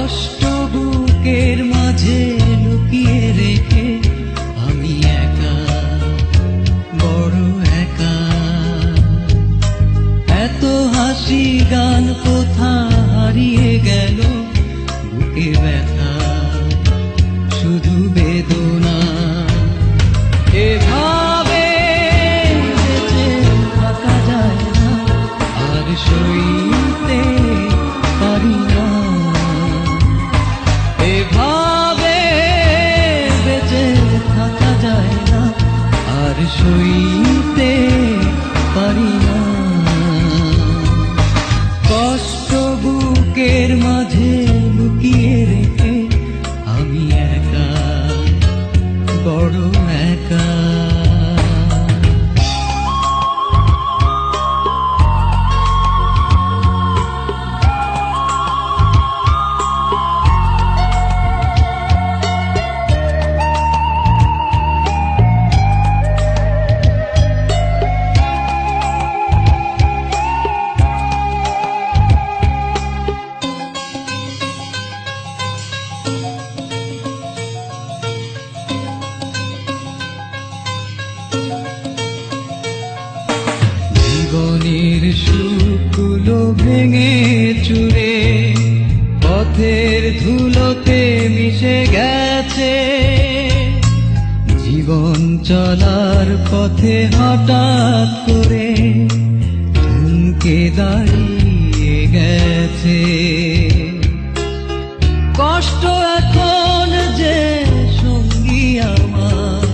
কষ্ট বুকের মাঝে লুকিয়ে রেখে আমি একা, বড় একা। এত হাসি গান কোথা হারিয়ে গেল, বুকে ব্যথা শুধু বেদনা। এভাবে বেঁচে থাকা যায় না, আর সইতে পারি না। এভাবে বেঁচে থাকা যায় না, আর সইতে পারি না। কষ্ট বুকের মাঝে লুকিয়ে রেখে আমি একা, বড় একা। জীবনের সুখগুলো ভেঙে চুরে পথের ধুলোতে মিশে গেছে। জীবন চলার পথে হঠাৎ করে থমকে দাঁড়িয়ে গেছে। কষ্ট এখন যে সঙ্গী আমার,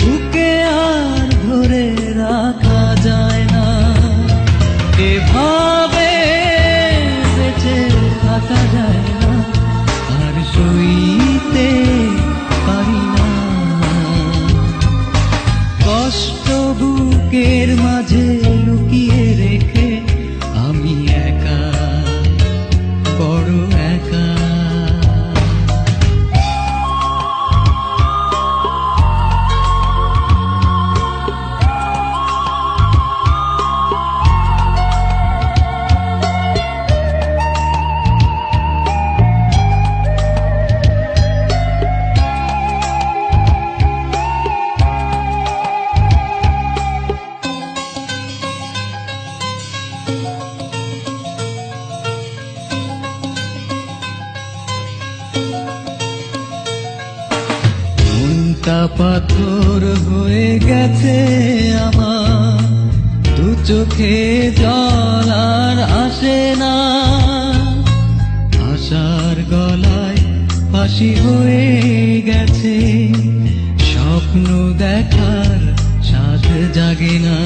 বুকে আর ধরে রাখা যায় না। এভাবে বেঁচে থাকা যায় না, আর সইতে পারি না। কষ্ট বুকের মাঝে লুকিয়ে রেখে আমি একা, বড় একা। মনটা পাথর হয়ে গেছে আমার, দু চোখে জল আর আসে না। আশার গলায় ফাঁসি হয়ে গেছে, স্বপ্ন দেখার সাথ জাগে না।